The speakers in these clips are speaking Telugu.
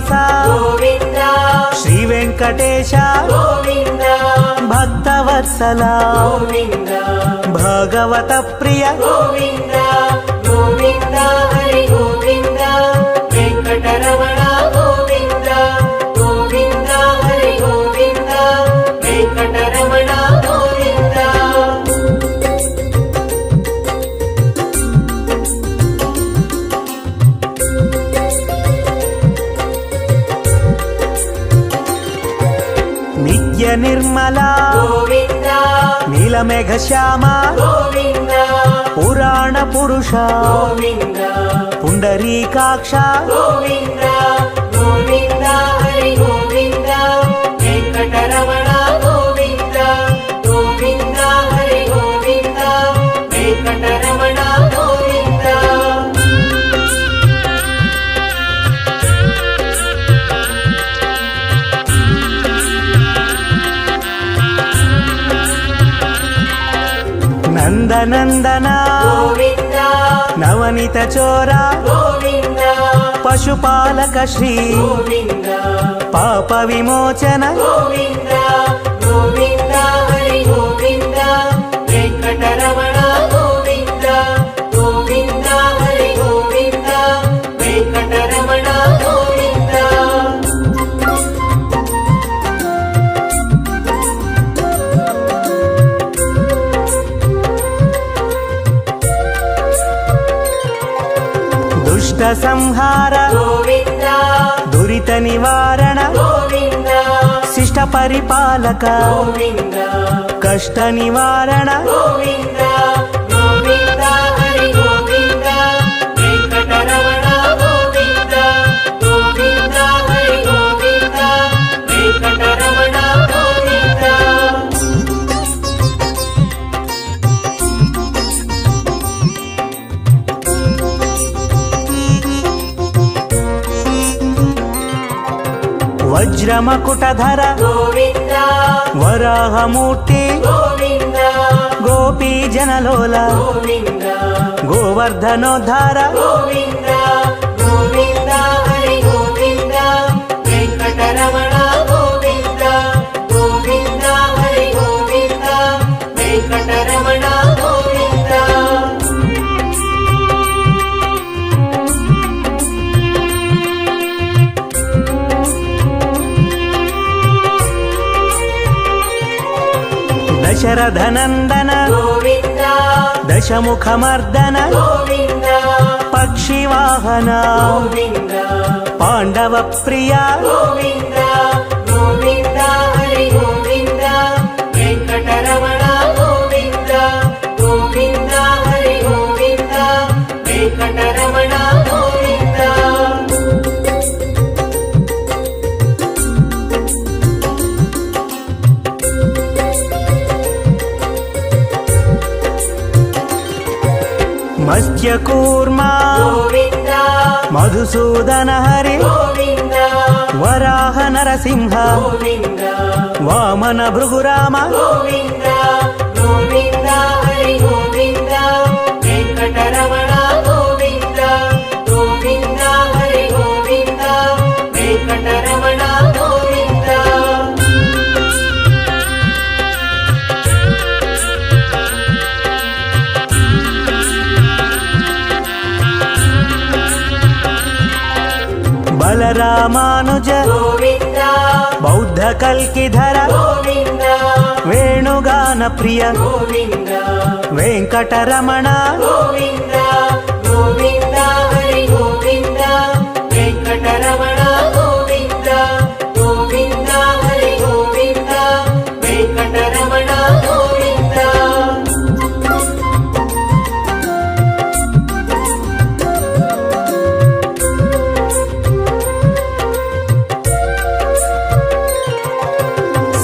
శ్రీనివాస గోవింద శ్రీ వెంకటేశ గోవింద భక్తవత్సల గోవింద భగవత ప్రియ గోవింద గోవింద హరి గోవింద వెంకటరమణ గోవింద గోవింద హరి గోవింద వెంకటరమణ గోవింద నిత్య నిర్మల గోవింద నీలమేఘ శ్యామ గోవింద పురాణ పురుష గోవింద పుండరీకాక్ష గోవింద గోవింద హరి గోవింద వెంకటరమణ గోవింద గోవింద హరి గోవింద వెంకటరమణ గోవింద నందనందన గోవింద నవనిత చోర గోవింద పశుపాలక శ్రీ గోవింద పాప విమోచన గోవింద గోవింద హరి గోవింద వెంకటరమణ గోవింద గోవింద హరి గోవింద వెంకటరమణ గోవింద దుష్ట సంహార గోవింద దురిత నివారణ గోవింద శిష్ట పరిపాలక గోవింద కష్ట నివారణ గోవింద గోవింద హరి గోవింద వెంకటరమణ గోవింద గోవింద హరి గోవింద వెంకటరమణ గోవింద వజ్రమకుటధర గోవింద వరాహమూర్తి గోవింద గోపీ జనలోల గోవింద గోవర్ధనోద్ధార గోవింద గోవింద హరి గోవింద వెంకటరమణ గోవింద గోవింద హరి గోవింద వెంకటరమణ గోవింద దశరథనందన గోవింద దశముఖమర్దన గోవింద పక్షివాహన గోవింద పాండవ ప్రియ గోవింద గోవింద హరి గోవింద వెంకటరమణ గోవింద గోవింద హరి గోవింద వెంకటరమణ గోవింద మత్స్యకూర్మ గోవింద మధుసూదన హరి గోవింద వరాహ నరసింహ గోవింద వామన భృగురామ గోవింద గోవింద హరి గోవింద వెంకటరమణ గోవింద గోవింద హరి గోవింద వెంకటరమణ గోవింద బలరామానుజ గోవింద బౌద్ధ కల్కిధర గోవింద వేణుగాన ప్రియ గోవింద వెంకటరమణ గోవింద గోవింద హరి గోవింద వెంకటరమణ గోవింద గోవింద హరి గోవింద వెంకటరమణ గోవింద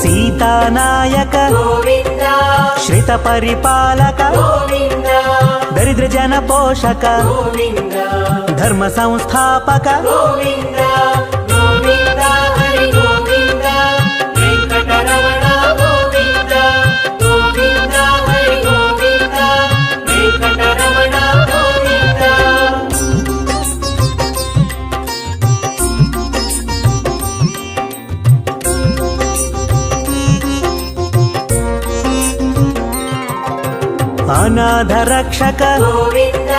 సీతానాయక గోవింద శ్రిత పరిపాలక గోవింద దరిద్ర జన పోషక గోవింద ధర్మ సంస్థాపక గోవింద గోవింద హరి గోవింద వెంకటరమణ గోవింద గోవింద హరి గోవింద వెంకటరమణ గోవింద అనాథ రక్షక గోవింద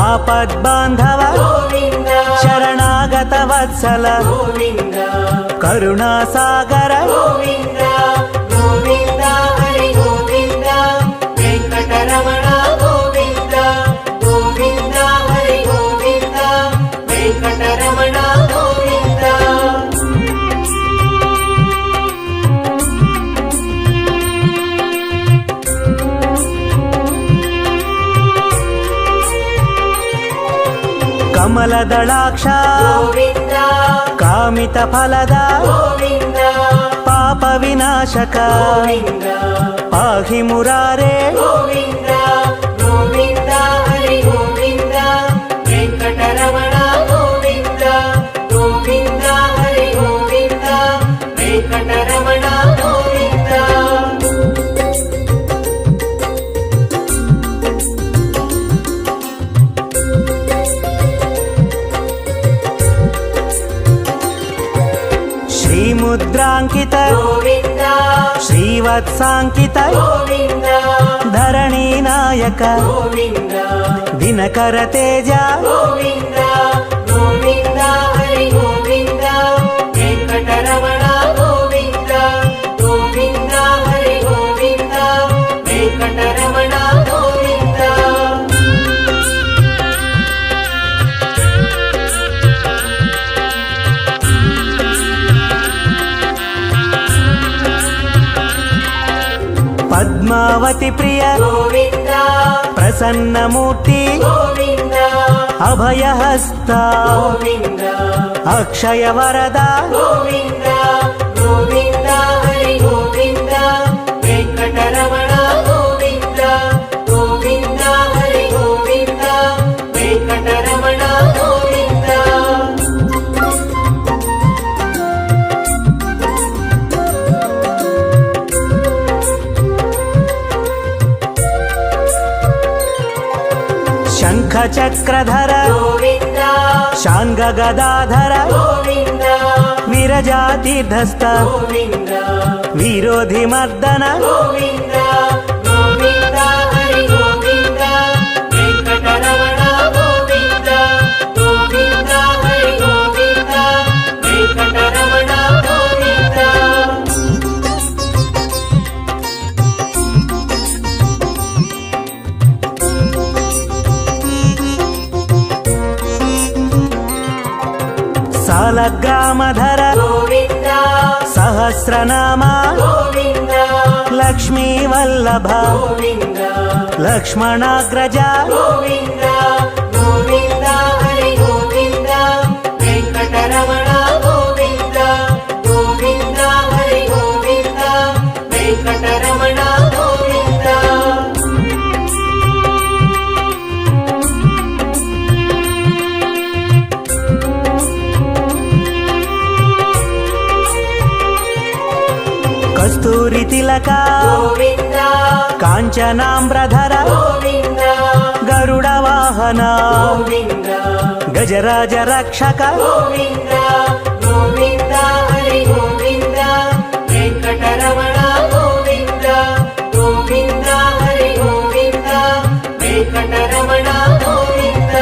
ఆపద్బాంధవ గోవింద శరణాగత వత్సల గోవింద కరుణాసాగర గోవింద గోవింద హరి గోవింద వెంకటరమణ గోవింద గోవింద హరి గోవింద వెంకటరమణ గోవింద కమలదళాక్ష గోవింద కామిత ఫలద గోవింద పాప వినాశక గోవింద పాహి మురారే గోవింద గోవింద హరి గోవింద వెంకటరమణ గోవింద గోవింద హరి గోవింద వెంకటరమణ గోవింద శ్రీముద్రాంకిత గోవింద శ్రీవత్సాంకిత గోవింద ధరణీ నాయక గోవింద దినకర తేజ గోవింద గోవింద హరి గోవింద వెంకటరమణ గోవింద గోవింద హరి గోవింద వెంకటరమణ గోవింద పద్మావతి ప్రియ గోవింద ప్రసన్నమూర్తి గోవింద అభయహస్త గోవింద అక్షయ వరద గోవింద గోవింద హరి గోవింద వెంకటరమణ గోవింద గోవింద హరి గోవింద వెంకటరమణ గోవింద శంఖ చక్రధర గోవింద శాంగ గదాధర గోవింద విరజాతీర్థస్థ గోవింద విరోధి మర్దన గోవింద గోవింద హరి గోవింద వెంకటరమణ గోవింద గోవింద హరి గోవింద వెంకటరమణ గోవింద సాలగ్రామధర గోవింద సహస్రనామ గోవింద లక్ష్మీ వల్లభ గోవింద లక్ష్మణాగ్రజ గోవింద గోవింద హరి గోవింద వెంకటరమణ గోవింద గోవింద హరి గోవింద వెంకటరమణ గోవింద కస్తూరి తిలక గోవింద కాంచనాంబ్రధర గోవింద గరుడ వాహన గోవింద గజరాజ రక్షక గోవింద గోవింద హరి గోవింద వెంకటరమణ గోవింద గోవింద హరి గోవింద వెంకటరమణ గోవింద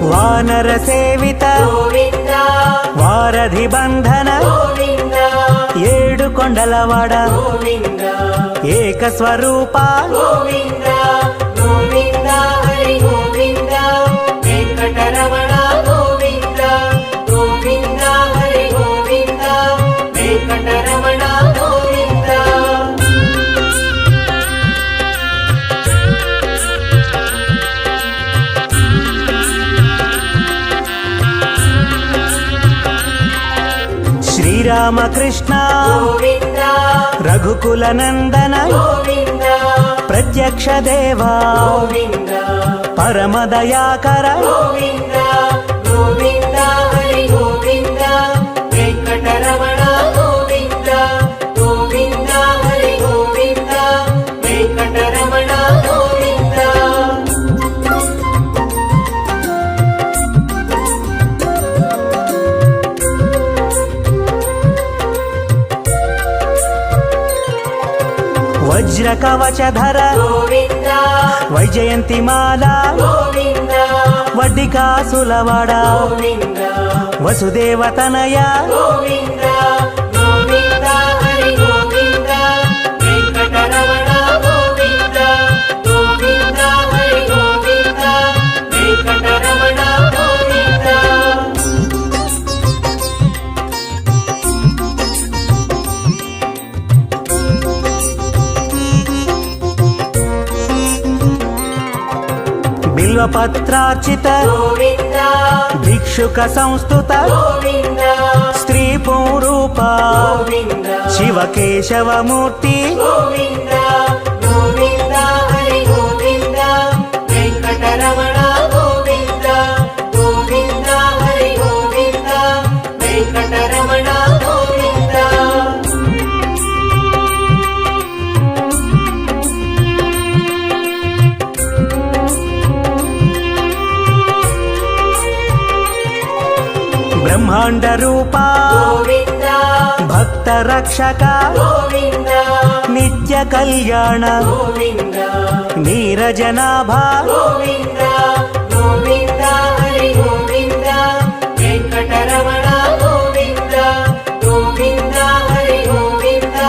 వానర సేవిత గోవింద వారధి బంధన గోవింద ఏడు కొండలవాడ గోవింద ఏక స్వరూప గోవింద గోవింద హరి గోవింద వెంకటరమణ గోవింద గోవింద హరి గోవింద వెంకటరమణ గోవింద శ్రీరామకృష్ణ గోవింద రఘుకుల నందన గోవింద ప్రత్యక్ష దేవా గోవింద పరమదయాకర గోవింద గోవింద హరి గోవింద వెంకటరమణ గోవింద గోవింద హరి గోవింద వెంకటరమణ గోవింద వజ్ర కవచధర గోవింద వైజయంతిమాల గోవింద వడ్డికాసులవాడ గోవింద వసుదేవతనయ గోవింద గోవింద హరి గోవింద వెంకటరమణ గోవింద గోవింద హరి గోవింద వెంకటరమణ గోవింద బిల్వపత్రార్చిత గోవింద భిక్షుక సంస్థుత గోవింద స్త్రీ పూరూప గోవింద శివకేశవమూర్తి గోవింద గోవింద హరి గోవింద వెంకటరమణ గోవింద గోవింద హరి గోవింద వెంకటరమణ గోవింద బ్రహ్మాండ రూప గోవింద భక్త రక్షక గోవింద నిత్య కళ్యాణ గోవింద నీరజనాభ గోవింద గోవింద హరి గోవింద వెంకటరమణ గోవింద గోవింద హరి గోవింద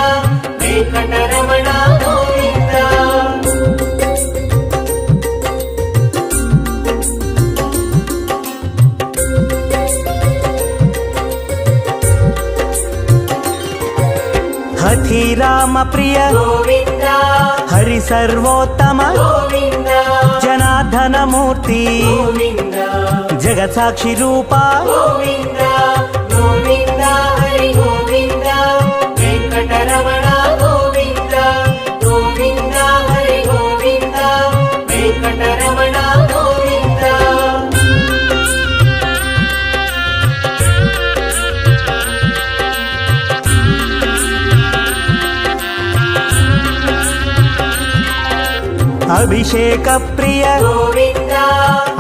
వెంకటరమణ గోవింద హఠి రామ ప్రియ గోవింద హరి సర్వోత్తమ గోవింద జనార్దన మూర్తి గోవింద జగత్ సాక్షి రూప గోవింద గోవింద హరి గోవింద వెంకటరమణ గోవింద గోవింద హరి గోవింద వెంకటరమణ గోవింద అభిషేక ప్రియ గోవింద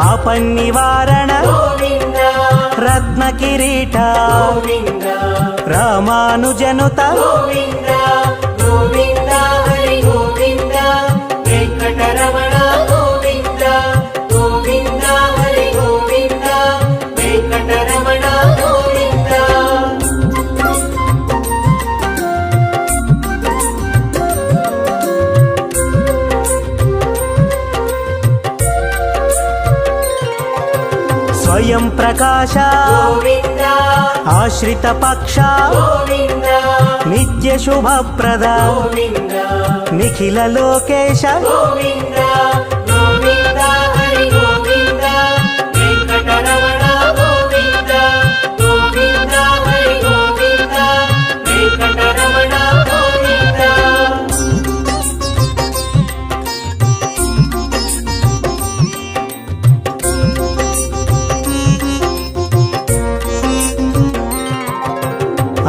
ఆపన్నివారణ గోవింద రత్న కిరీట గోవింద రామానుజనుత గోవింద గోవింద హరి గోవింద వెంకటరమణ గోవింద గోవింద హరి గోవింద వెంకటరమణ గోవింద స్వయం ప్రకాశ గోవింద ఆశ్రిత పక్ష గోవింద నిత్య శుభప్రద గోవింద నిఖిల లోకేశ గోవింద గోవింద హరి గోవింద వెంకటరమణ గోవింద గోవింద హరి గోవింద వెంకటరమణ గోవింద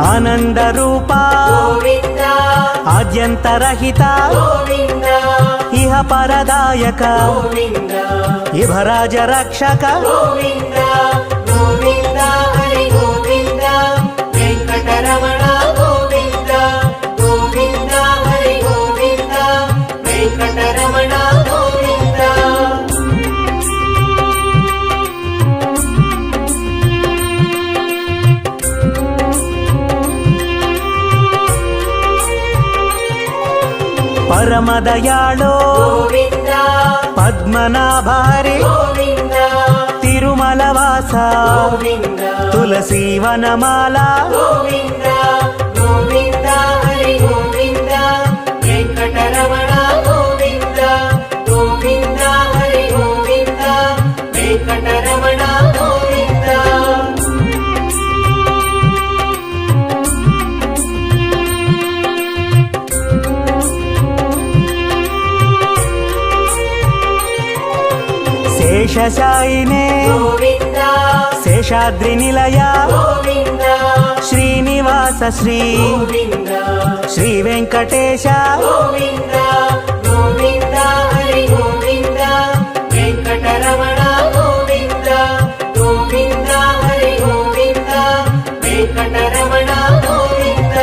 ఆనంద రూప గోవింద ఆద్యంతరహిత గోవింద ఇహ పరదాయక గోవింద ఇభరాజ రక్షక గోవింద గోవింద హరి గోవింద వెంకటరమణ గోవింద గోవింద హరి గోవింద వెంకటరమణ గోవింద పరమదయాళో గోవింద పద్మనాభారి గోవింద తిరుమలవాస గోవింద తులసీవనమాల గోవింద గోవింద హరి గోవింద వెంకటరమణ గోవింద గోవింద హరి గోవింద వెంకటరమణ గోవింద శేషశాయినే గోవింద శేషాద్రి నిలయ గోవింద శ్రీనివాస శ్రీ గోవింద శ్రీ వెంకటేశ గోవింద గోవింద హరి గోవింద వెంకటరమణ గోవింద గోవింద హరి గోవింద వెంకటరమణ గోవింద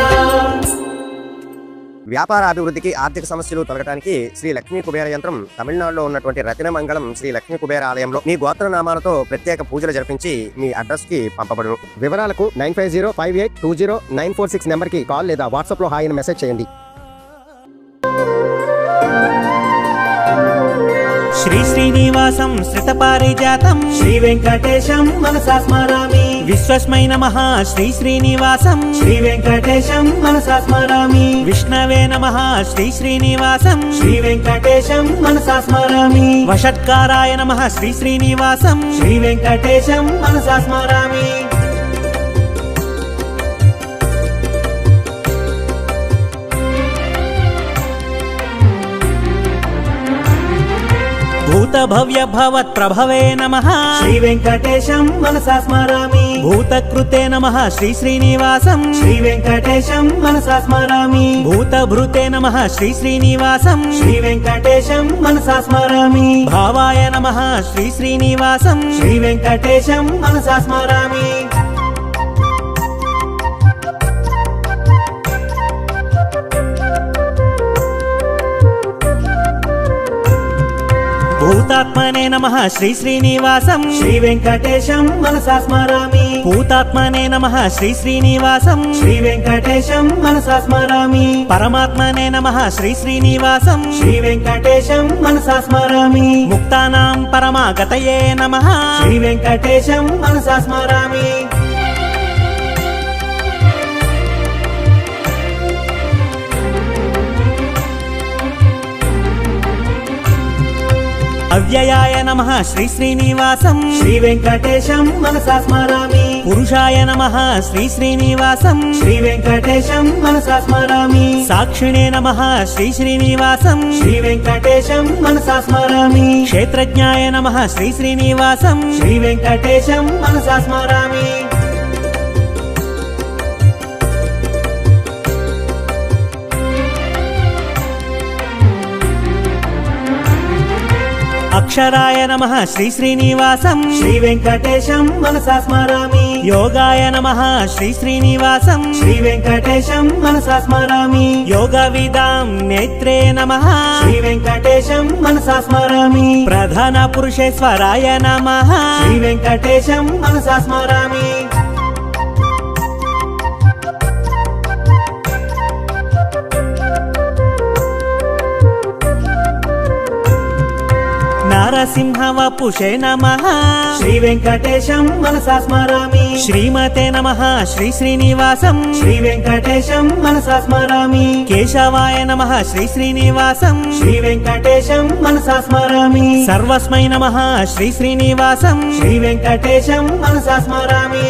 వ్యాపార అభివృద్ధికి, ఆర్థిక సమస్యలు తొలగడానికి శ్రీ లక్ష్మీ కుబేర యంత్రం తమిళనాడులో ఉన్నటువంటి రత్నమంగళం శ్రీ లక్ష్మీ కుబేర ఆలయంలో మీ గోత్రనామాలతో ప్రత్యేక పూజలు జరిపించి మీ అడ్రస్ కి పంపబడును. వివరాలకు 9505820946 నెంబర్ కి కాల్ లేదా వాట్సాప్ లో హాయ్ అని మెసేజ్ చేయండి. శ్రీ శ్రీనివాసం శ్రితపారిజాతం శ్రీ వెంకటేశం మనసా స్మరామి. విశ్వస్మై నమః శ్రీ శ్రీనివాసం శ్రీ వెంకటేశం మనసా స్మరామి. విష్ణవే నమః శ్రీ శ్రీనివాసం శ్రీ వెంకటేశం మనసా స్మరామి. వషట్కారాయ నమః శ్రీ శ్రీనివాసం శ్రీ వెంకటేశం మనసా స్మరామి. భూత భవ్య భవత్ ప్రభవే నమః శ్రీ వెంకటేశం మనసా స్మరామి. భూతకృతే నమః శ్రీ శ్రీనివాసం శ్రీ వెంకటేశం మనసా స్మరామి. భూతభృతే నమః శ్రీ శ్రీనివాసం శ్రీ వెంకటేశం మనసా స్మరామి. భావాయ నమః శ్రీ శ్రీనివాసం శ్రీ వెంకటేశం మనసా స్మరామి. భూతాత్మనే నమః శ్రీ శ్రీనివాసం శ్రీ వెంకటేశం మనసా స్మరామి. భూతాత్మనే నమః శ్రీ శ్రీనివాసం శ్రీ వెంకటేశం మనసా స్మరామి. పరమాత్మనే నమః శ్రీ శ్రీనివాసం శ్రీ వెంకటేశం మనసా స్మరామి. ముక్తానాం పరమాగతయే నమః శ్రీ వెంకటేశం మనసా స్మరామి. అవ్యయాయ నమః శ్రీ శ్రీనివాసం శ్రీ వెంకటేశం మనసా స్మరామి. పురుషాయ నమః శ్రీ శ్రీనివాసం శ్రీ వెంకటేశం మనసా స్మరామి. సాక్షిణే నమః శ్రీ శ్రీనివాసం శ్రీ వెంకటేశం మనసా స్మరామి. క్షేత్రజ్ఞాయ నమః శ్రీ శ్రీనివాసం శ్రీ వెంకటేశం మనసా స్మరామి. అక్షరాయ నమః శ్రీ శ్రీనివాసం శ్రీ వెంకటేశం మనసా స్మరామి. యోగాయ నమః శ్రీ శ్రీనివాసం శ్రీ వెంకటేశం మనసా స్మరామి. యోగ విదాం నేత్రే నమః శ్రీ వెంకటేశం మనసా స్మరామి. ప్రధాన పురుషేశ్వరాయ నమః శ్రీ వెంకటేశం మనసా స్మరామి. నరసింహ వపుషే నమః శ్రీ వెంకటేశం మనసా స్మరామి. శ్రీమతే నమః శ్రీ శ్రీనివాసం శ్రీ వెంకటేశం మనసా స్మరామి. కేశవాయ నమః శ్రీ శ్రీనివాసం శ్రీ వెంకటేశం మనసా స్మరామి. సర్వస్మై నమః శ్రీ శ్రీనివాసం శ్రీ వెంకటేశం మనసా స్మరామి.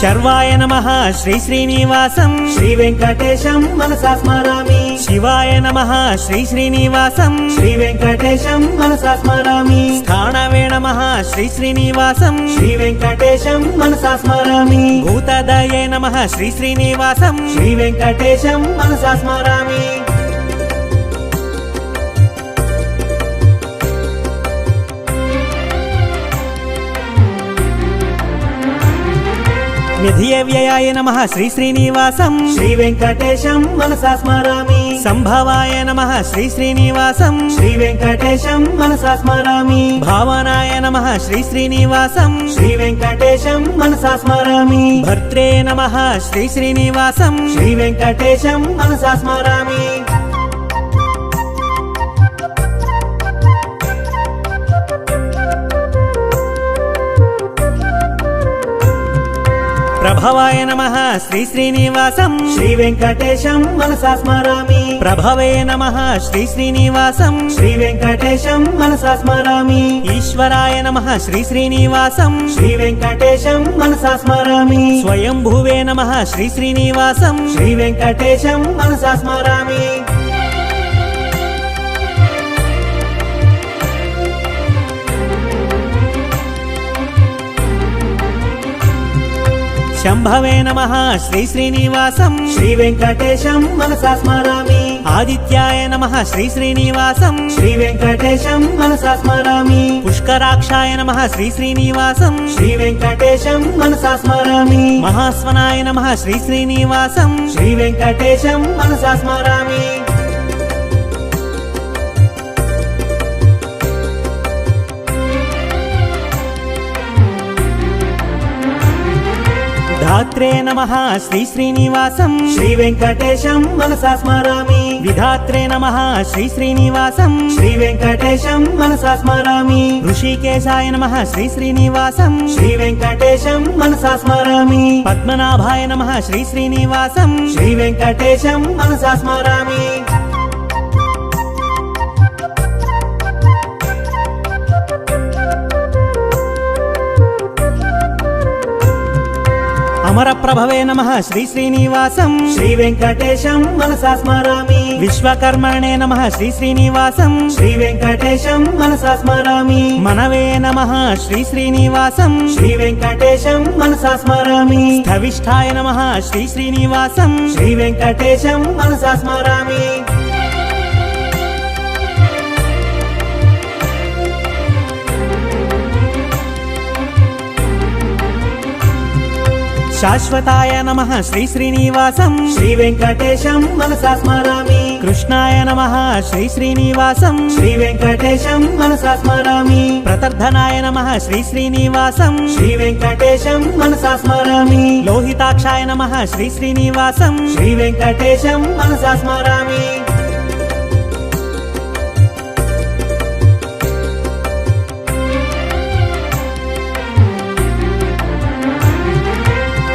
శర్వాయ నమః శ్రీ శ్రీనివాసం శ్రీ వెంకటేశం మనసా స్మరామి. శివాయ నమః శ్రీ శ్రీనివాసం శ్రీ వెంకటేశం మనసా స్మరామి. స్థానవే నమః శ్రీ శ్రీనివాసం శ్రీ వెంకటేశం మనసా స్మరామి. భూతదయే నమః శ్రీ శ్రీనివాసం శ్రీ వెంకటేశం మనసా స్మరామి. నిధియే వ్యయాయ నమః శ్రీ శ్రీనివాసం శ్రీ వెంకటేశం మనసా స్మరామి. సంభవాయ నమః శ్రీ శ్రీనివాసం శ్రీ వెంకటేశం మనసా స్మరామి. భావనాయ నమః శ్రీ శ్రీనివాసం శ్రీ వెంకటేశం మనసా స్మరామి. భర్త్రే నమః శ్రీ శ్రీనివాసం శ్రీ వెంకటేశం మనసా స్మరామి. ప్రభవాయ నమః శ్రీ శ్రీనివాసం శ్రీ వెంకటేశం మనసా స్మరామి. ప్రభవే నమః శ్రీ శ్రీనివాసం శ్రీ వెంకటేశం మనసా స్మరామి. ఈశ్వరాయ నమః శ్రీ శ్రీనివాసం శ్రీ వెంకటేశం మనసా స్మరామి. స్వయంభువే నమః శ్రీ శ్రీనివాసం శ్రీ వెంకటేశం మనసా స్మరామి. శంభవే నమః శ్రీ శ్రీనివాసం శ్రీ వెంకటేశం మనసా స్మరామి. ఆదిత్యాయ నమః శ్రీ శ్రీనివాసం శ్రీ వెంకటేశం మనసా స్మరామి పుష్కరాక్షాయ నమః శ్రీ శ్రీనివాసం శ్రీ వెంకటేశం మనసా స్మరామి మహాస్వనాయ నమః శ్రీ శ్రీనివాసం శ్రీ వెంకటేశం మనసా స్మరామి ధాత్రే నమః శ్రీ శ్రీనివాసం శ్రీ వెంకటేశం మనసా స్మరామి విధాత్రే నమః శ్రీ శ్రీనివాసం శ్రీ వెంకటేశం మనసా స్మరామి ఋషికేశాయ నమః శ్రీ శ్రీనివాసం శ్రీ వెంకటేశం మనసా స్మరామి పద్మనాభాయ నమః శ్రీ శ్రీనివాసం శ్రీ వెంకటేశం మనసా స్మరామి అమరప్రభవే నమః శ్రీ శ్రీనివాసం శ్రీ వెంకటేశం మనసా స్మరామి విశ్వకర్మణే నమః శ్రీ శ్రీనివాసం శ్రీ వెంకటేశం మనసా స్మరామి మనవే నమః శ్రీ శ్రీనివాసం శ్రీ వెంకటేశం మనసా స్మరామి స్థవిష్ఠాయ నమః శ్రీ శ్రీనివాసం శ్రీ వెంకటేశం మనసా స్మరామి శాశ్వతాయ నమః శ్రీ శ్రీనివాసం శ్రీ వెంకటేశం మనసా స్మరామి కృష్ణాయ నమః శ్రీ శ్రీనివాసం శ్రీ వెంకటేశం మనసా స్మరామి ప్రతర్ధనాయ నమః శ్రీ శ్రీనివాసం శ్రీ వెంకటేశం మనసా స్మరామి లోహితాక్షాయ నమః శ్రీ శ్రీనివాసం శ్రీ వెంకటేశం మనసా స్మరామి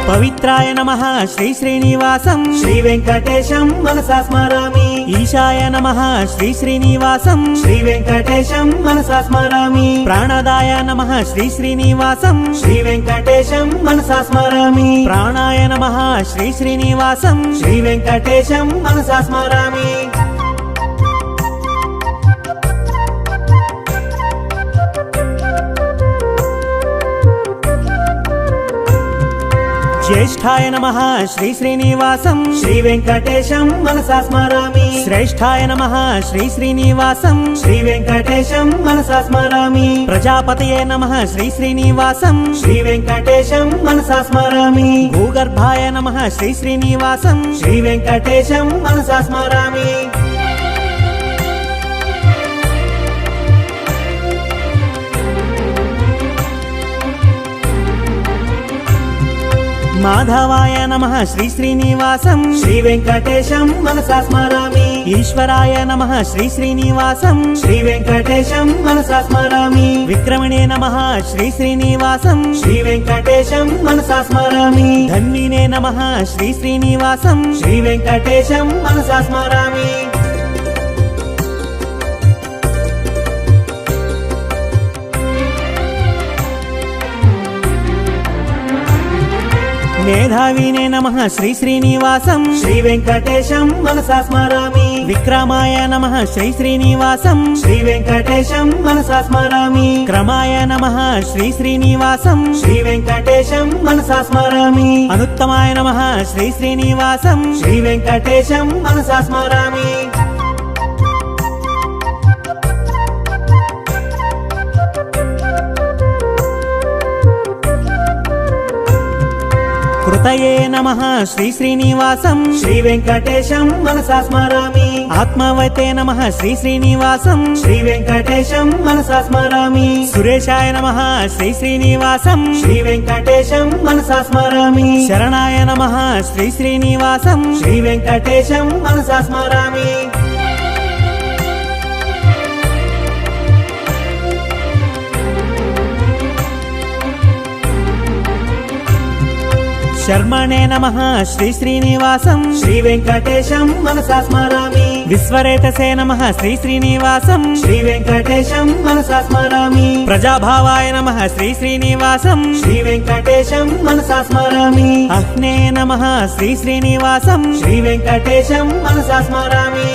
పవిత్రాయ నమః శ్రీ శ్రీనివాసం శ్రీ వెంకటేశం మనసా స్మరామి ఈశాయ నమః శ్రీ శ్రీనివాసం శ్రీ వెంకటేశం మనసా స్మరామి ప్రాణదాయ నమః శ్రీ శ్రీనివాసం శ్రీ వెంకటేశం మనసా స్మరామి ప్రాణాయ నమః శ్రీ శ్రీనివాసం శ్రీ వెంకటేశం మనసా స్మరామి జ్యేష్ఠాయ నమః శ్రీ శ్రీనివాసం శ్రీ వెంకటేశం మనసా స్మరామి శ్రేష్ఠాయ నమః శ్రీ శ్రీనివాసం శ్రీ వెంకటేశం మనసా స్మరామి ప్రజాపతయే నమః శ్రీ శ్రీనివాసం శ్రీ వెంకటేశం మనసా స్మరామి భూగర్భాయ నమః శ్రీ శ్రీనివాసం శ్రీ వెంకటేశం మనసా స్మరామి మాధవాయ నమః శ్రీ శ్రీనివాసం శ్రీ వెంకటేశం మనసా స్మరామి ఈశ్వరాయ నమః శ్రీ శ్రీనివాసం శ్రీ వెంకటేశం మనసా స్మరామి విక్రమణే నమః శ్రీ శ్రీనివాసం శ్రీ వెంకటేశం మనసా స్మరామి ధన్వినే నమః శ్రీ శ్రీనివాసం శ్రీ వెంకటేశం మనసా స్మరామి మేధావినే నమః శ్రీ శ్రీనివాసం శ్రీ వెంకటేశం మనసా స్మరామి విక్రమాయ నమః శ్రీ శ్రీనివాసం శ్రీ వెంకటేశం మనసా స్మరామి క్రమాయ నమః శ్రీ శ్రీనివాసం శ్రీ వెంకటేశం మనసా స్మరామి అనుత్తమాయ నమః శ్రీ శ్రీనివాసం శ్రీ వెంకటేశం మనసా స్మరామి కృతయే నమః శ్రీ శ్రీనివాసం శ్రీ వెంకటేశం మనసా స్మరామి ఆత్మవతే నమః శ్రీ శ్రీనివాసం శ్రీ వెంకటేశం మనసా స్మరామి సురేశాయ నమః శ్రీ శ్రీనివాసం శ్రీ వెంకటేశం మనసా స్మరామి శరణాయ నమః శ్రీ శ్రీనివాసం శ్రీ వెంకటేశం మనసా స్మరామి శర్మణే నమః శ్రీ శ్రీనివాసం శ్రీ వెంకటేశం మనసా స్మరామి విశ్వరేతసే నమః శ్రీ శ్రీనివాసం శ్రీ వెంకటేశం మనసా స్మరామి ప్రజాభావాయ నమః శ్రీ శ్రీనివాసం శ్రీ వెంకటేశం మనసా స్మరామి అహ్నే నమః శ్రీ శ్రీనివాసం శ్రీ వెంకటేశం మనసా స్మరామి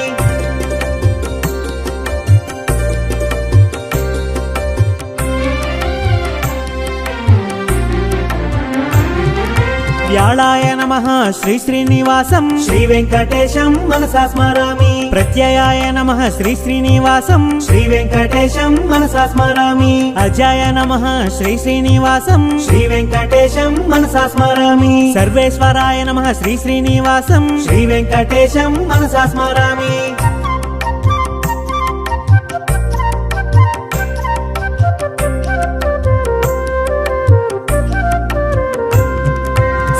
వ్యాళాయ నమః శ్రీ శ్రీనివాసం శ్రీ వెంకటేశం మనసా స్మరామి ప్రత్యయాయ నమః శ్రీ శ్రీనివాసం శ్రీ వెంకటేశం మనసా స్మరామి అజాయ నమః శ్రీ శ్రీనివాసం శ్రీ వెంకటేశం మనసా స్మరామి సర్వేశ్వరాయ నమః శ్రీ శ్రీనివాసం శ్రీ వెంకటేశం మనసా స్మరామి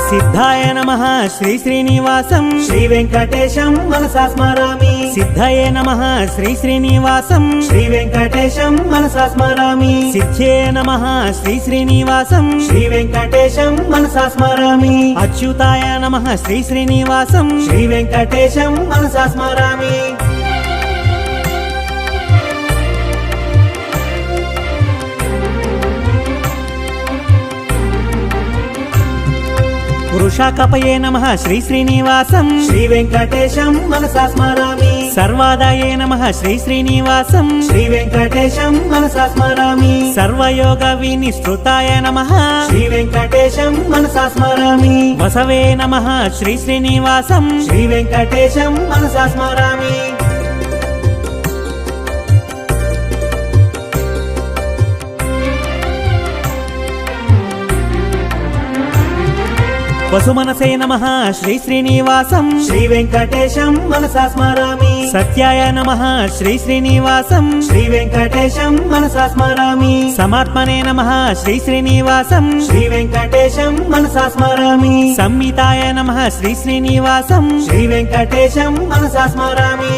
సిద్ధాయ నమః శ్రీ శ్రీనివాసం శ్రీ వెంకటేశం మనసా స్మరామి సిద్ధయే నమః శ్రీ శ్రీనివాసం శ్రీ వెంకటేశం మనసా స్మరామి సిద్ధ్యే నమః శ్రీ శ్రీనివాసం శ్రీ వెంకటేశం మనసా స్మరామి అచ్యుతాయ నమః శ్రీ శ్రీనివాసం శ్రీ వెంకటేశం మనసా స్మరామి వృషాకపయే నమః శ్రీ శ్రీనివాసం శ్రీ వెంకటేశం మనసా స్మరామి సర్వాదాయే నమః శ్రీ శ్రీనివాసం శ్రీ వెంకటేశం మనసా స్మరామి సర్వయోగ వినిశ్రుతాయ నమః శ్రీ వెంకటేశం మనసా స్మరామి వసవే నమః శ్రీ శ్రీనివాసం శ్రీ వెంకటేశం మనసా స్మరామి వసుమనసే నమః శ్రీ శ్రీనివాసం శ్రీ వెంకటేశం మనసా స్మరామి సత్యాయ నమః శ్రీ శ్రీనివాసం శ్రీ వెంకటేశం మనసా స్మరామి సమాత్మనే నమః శ్రీ శ్రీనివాసం శ్రీ వెంకటేశం మనసా స్మరామి సంహితాయ నమః శ్రీ శ్రీనివాసం శ్రీ వెంకటేశం మనసా స్మరామి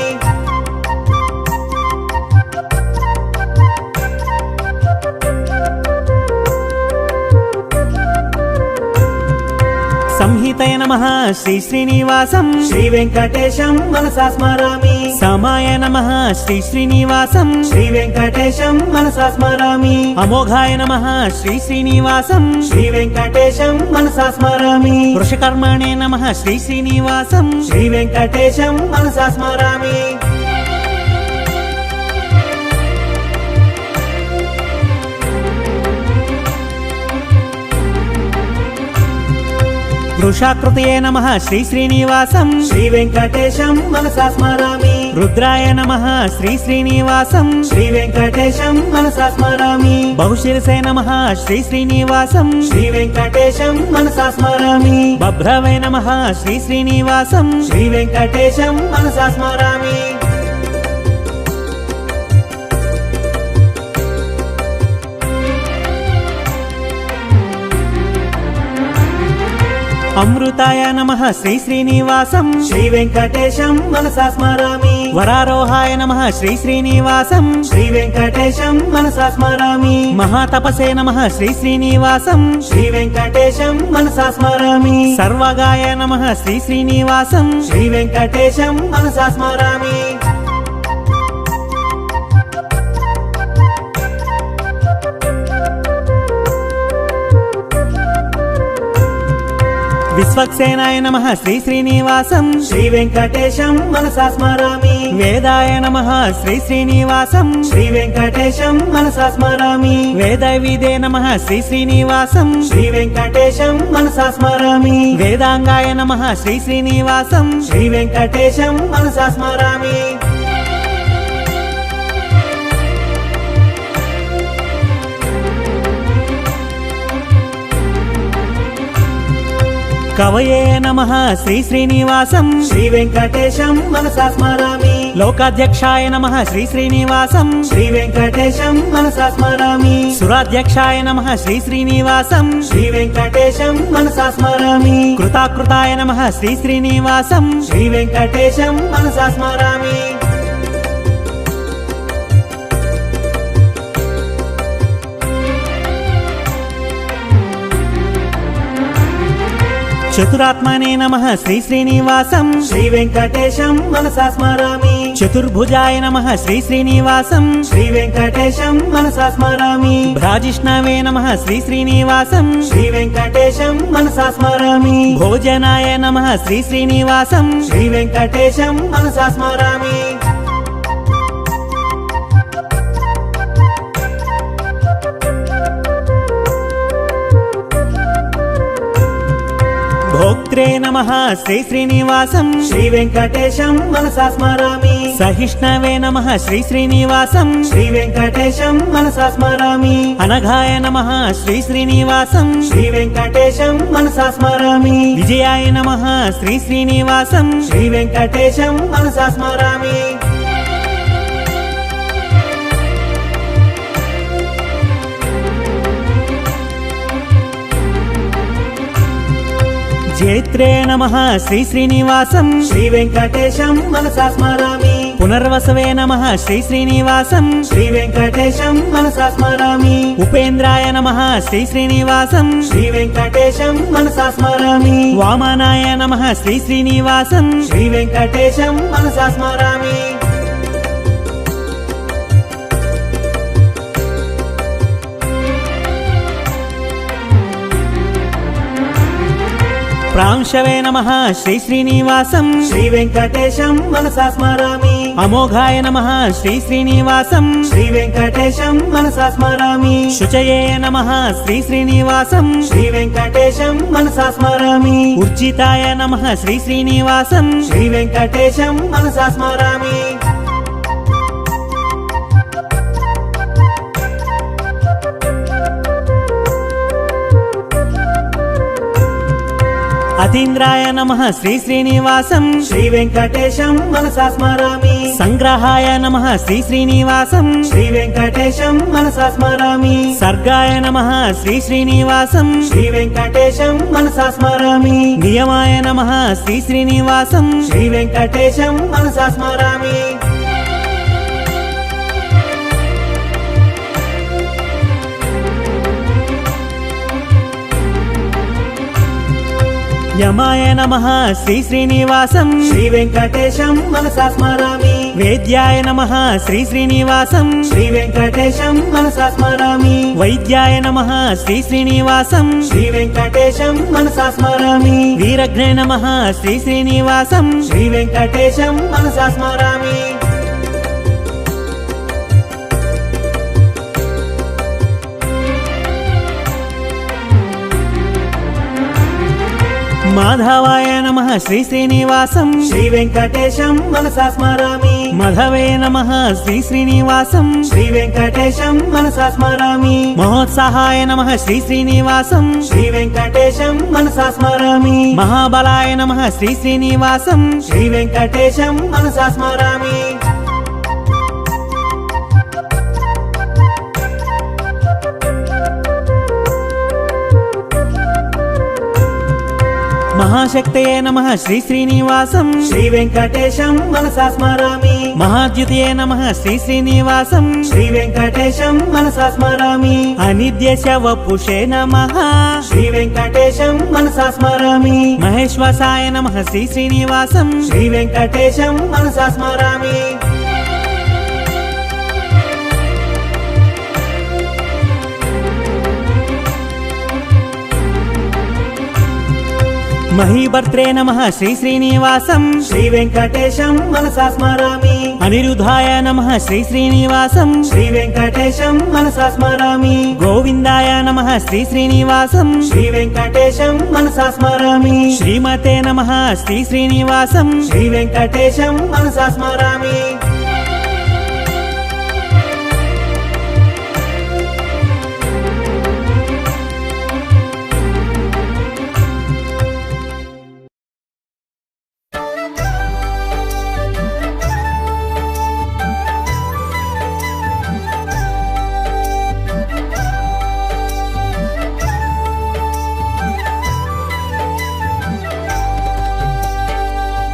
సంహితయ నమః శ్రీ శ్రీనివాసం శ్రీ వెంకటేశం మనసా స్మరామి సమాయ నమః శ్రీ శ్రీనివాసం శ్రీ వెంకటేశం మనసా స్మరామి అమోఘాయ నమః శ్రీ శ్రీనివాసం శ్రీ వెంకటేశం మనసా స్మరామి వృషకర్మణే నమః శ్రీ శ్రీనివాసం శ్రీ వెంకటేశం మనసా స్మరామి వృషాకృతయే నమః శ్రీ శ్రీనివాసం శ్రీ వెంకటేశం మనసా స్మరామి రుద్రాయ నమః శ్రీ శ్రీనివాసం శ్రీ వెంకటేశం మనసా స్మరామి బహుశిరసే నమః శ్రీ శ్రీనివాసం శ్రీ వెంకటేశం మనసా స్మరామి బభ్రవే నమః శ్రీ శ్రీనివాసం శ్రీ వెంకటేశం మనసా స్మరామి అమృతాయ నమః శ్రీ శ్రీనివాసం శ్రీ వెంకటేశం మనసా స్మరామి వరారోహాయ నమః శ్రీ శ్రీనివాసం శ్రీ వెంకటేశం మనసా స్మరామి మహాతపసే నమః శ్రీ శ్రీనివాసం శ్రీ వెంకటేశం మనసా స్మరామి సర్వగాయ నమః శ్రీ శ్రీనివాసం శ్రీ వెంకటేశం మనసా స్మరామి విశ్వక్సేనాయ నమః శ్రీ శ్రీనివాసం శ్రీ వెంకటేశం మనసా స్మరామి వేదాయ నమః శ్రీ శ్రీనివాసం శ్రీ వెంకటేశం మనసా స్మరామి వేదవిదే నమః శ్రీ శ్రీనివాసం శ్రీ వెంకటేశం మనసా స్మరామి వేదాంగాయ నమః శ్రీ శ్రీనివాసం శ్రీ వెంకటేశం మనసా స్మరామి కవయే నమః శ్రీ శ్రీనివాసం శ్రీ వెంకటేశం మనసా స్మరామి లోకాధ్యక్షాయ నమః శ్రీ శ్రీనివాసం శ్రీ వెంకటేశం మనసా స్మరామి సురాధ్యక్షాయ నమః శ్రీ శ్రీనివాసం శ్రీ వెంకటేశం మనసా స్మరామి కృతాకృతాయ నమః శ్రీ శ్రీనివాసం శ్రీ వెంకటేశం మనసా స్మరామి చతురాత్మనే నమః శ్రీ శ్రీనివాసం శ్రీ వెంకటేశం మనసా స్మరామి చతుర్భుజాయ నమః శ్రీ శ్రీనివాసం శ్రీ వెంకటేశం మనసా స్మరామి భ్రాజిష్ణవే నమః శ్రీ శ్రీనివాసం శ్రీ వెంకటేశం మనసా స్మరామి భోజనాయ నమః శ్రీ శ్రీనివాసం శ్రీ వెంకటేశం మనసా స్మరామి భోక్త్రే నమః శ్రీ శ్రీనివాసం శ్రీ వెంకటేశం మనసా స్మరామి సహిష్ణవే నమః శ్రీ శ్రీనివాసం శ్రీ వెంకటేశం మనసా స్మరామి అనఘాయ నమః శ్రీ శ్రీనివాసం శ్రీ వెంకటేశం మనసా స్మరామి విజయాయ నమః శ్రీ శ్రీనివాసం శ్రీ వెంకటేశం మనసా స్మరామి జేత్రే నమః శ్రీ శ్రీనివాసం శ్రీ వెంకటేశం మనసా స్మరామి పునర్వసవే నమః శ్రీ శ్రీనివాసం శ్రీ వెంకటేశం మనసా స్మరామి ఉపేంద్రాయ నమః శ్రీ శ్రీనివాసం శ్రీ వెంకటేశం మనసా స్మరామి వామనాయ నమః శ్రీ శ్రీనివాసం శ్రీ వెంకటేశం మనసా స్మరామి ప్రాంశవే నమః శ్రీ శ్రీనివాసం శ్రీ వెంకటేశం మనసా స్మరామి అమోఘాయ నమః శ్రీ శ్రీనివాసం శ్రీ వెంకటేశం మనసా స్మరామి శుచయే నమః శ్రీ శ్రీనివాసం శ్రీ వెంకటేశం మనసా స్మరామి ఉర్జితాయ నమః శ్రీ శ్రీనివాసం శ్రీ వెంకటేశం మనసా స్మరామి అతీంద్రాయ నమః శ్రీ శ్రీనివాసం శ్రీ వెంకటేశం మనసా స్మరామి సంగ్రహాయ నమః శ్రీ శ్రీనివాసం శ్రీ వెంకటేశం మనసా స్మరామి సర్గాయ నమః శ్రీ శ్రీనివాసం శ్రీ వెంకటేశం మనసా స్మరామి నియమాయ నమః శ్రీ శ్రీనివాసం శ్రీ వెంకటేశం మనసా స్మరామి యమాయ నమః శ్రీ శ్రీనివాసం శ్రీ వెంకటేశం మనసా స్మరామి వేద్యాయ నమః శ్రీ శ్రీనివాసం శ్రీ వెంకటేశం మనసా స్మరామి వైద్యాయ నమః శ్రీ శ్రీనివాసం శ్రీ వెంకటేశం మనసా స్మరామి వీరఘ్నే నమః శ్రీ శ్రీనివాసం శ్రీ వెంకటేశం మనసా స్మరామి మాధవాయ నమః శ్రీ శ్రీనివాసం శ్రీ వెంకటేశం మనసా స్మరామి మధవే నమః శ్రీ శ్రీనివాసం శ్రీ వెంకటేశం మనసా స్మరామి మహోత్సాహాయ నమః శ్రీ శ్రీనివాసం శ్రీ వెంకటేశం మనసా స్మరామి మహాబలాయ నమః శ్రీ శ్రీనివాసం శ్రీ వెంకటేశం మనసా స్మరామి మహాశక్తయే నమః శ్రీ శ్రీనివాసం శ్రీ వెంకటేశం మనసా స్మరామి మహాద్యుతయే నమః శ్రీ శ్రీనివాసం శ్రీ వెంకటేశం మనసా స్మరామి అనిద్యశ వపుషే నమః శ్రీ వెంకటేశం మనసా స్మరామి మహేశ్వసాయ నమః శ్రీ శ్రీనివాసం శ్రీ వెంకటేశం మనసా స్మరామి మహీభర్త్రే నమః శ్రీ శ్రీనివాసం శ్రీ వెంకటేశం మనసా స్మరామి అనిరుద్ధాయ నమః శ్రీ శ్రీనివాసం శ్రీ వెంకటేశం మనసా స్మరామి గోవిందాయ నమః శ్రీ శ్రీనివాసం శ్రీ వెంకటేశం మనసా స్మరామి శ్రీమతే నమః శ్రీ శ్రీనివాసం శ్రీ వెంకటేశం మనసా స్మరామి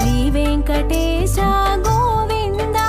శ్రీ వెంకటేశ గోవిందా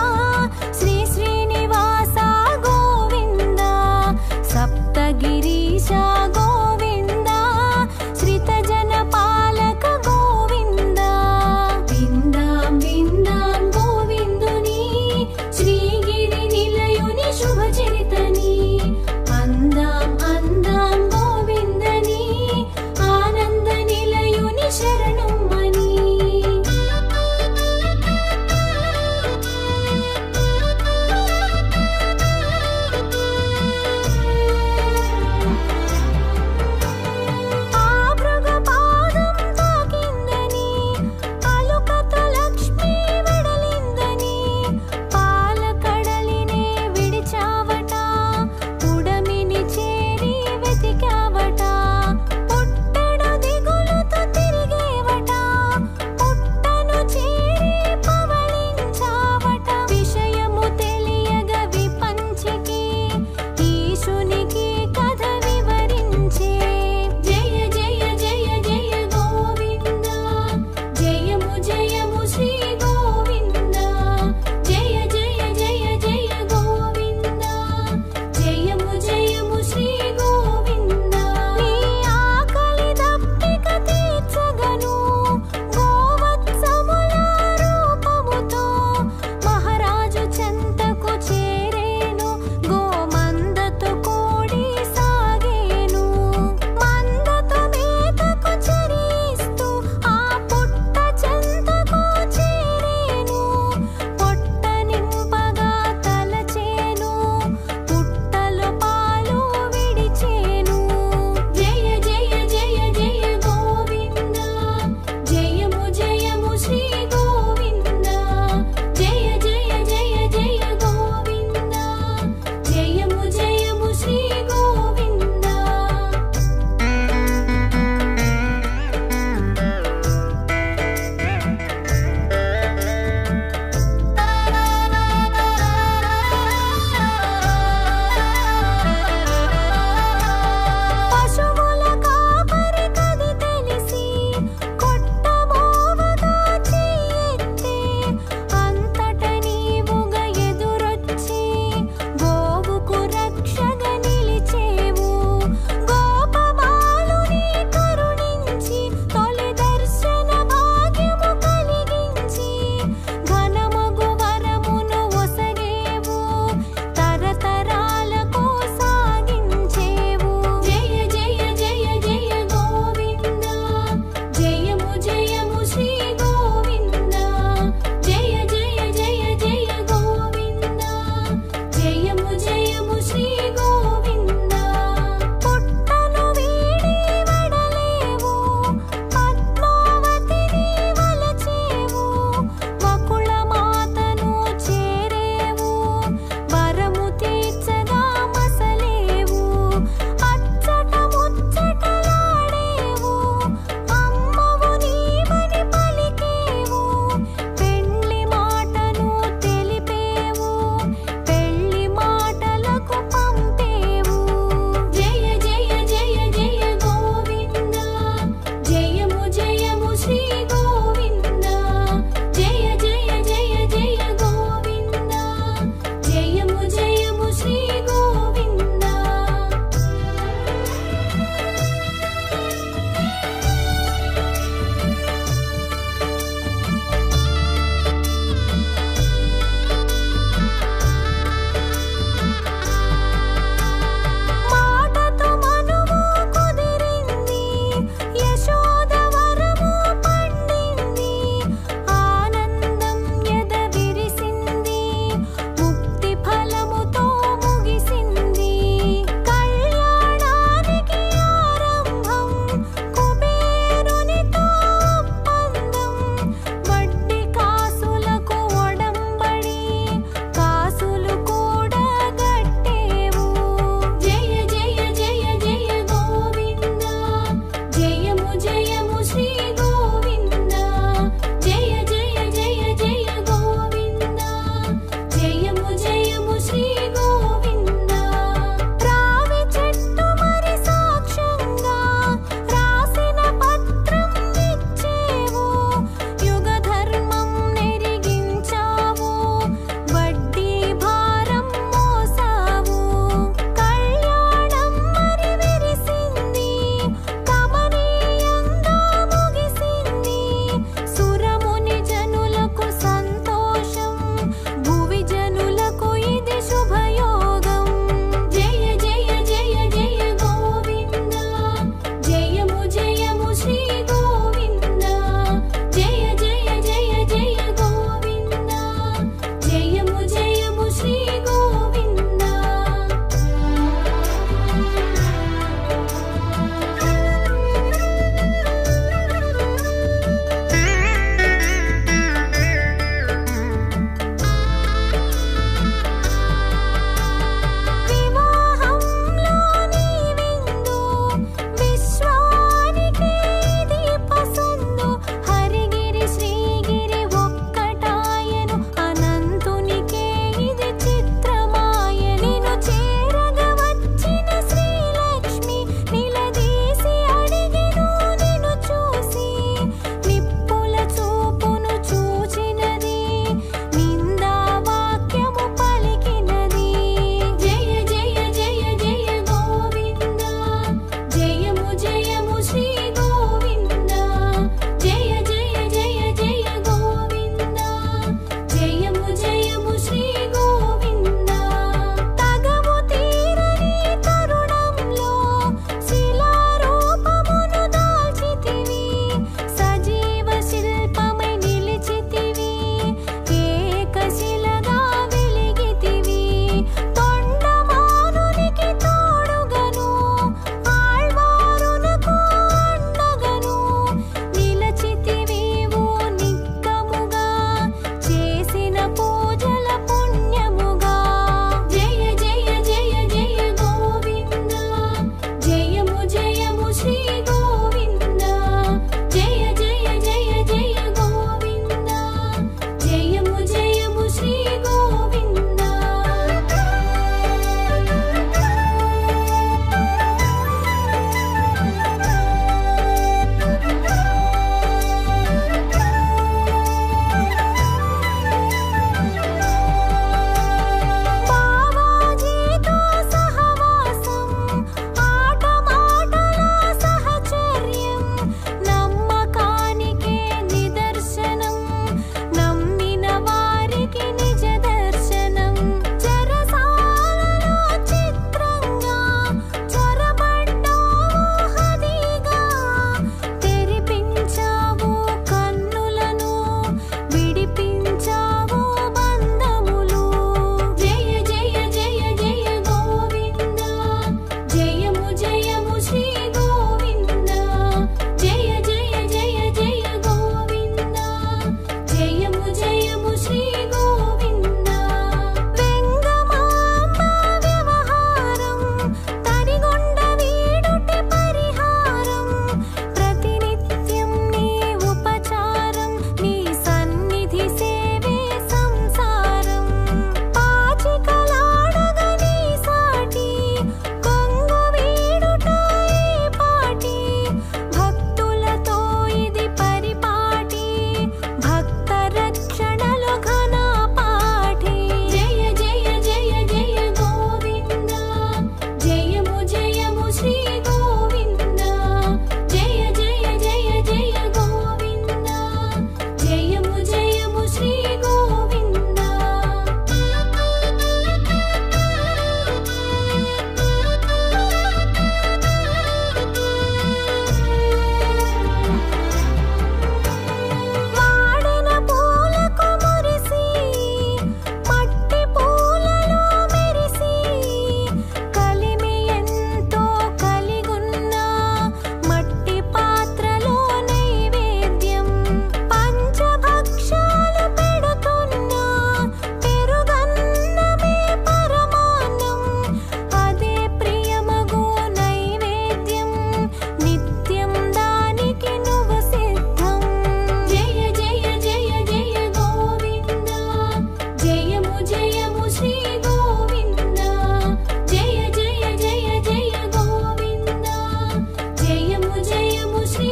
జయము శ్రీ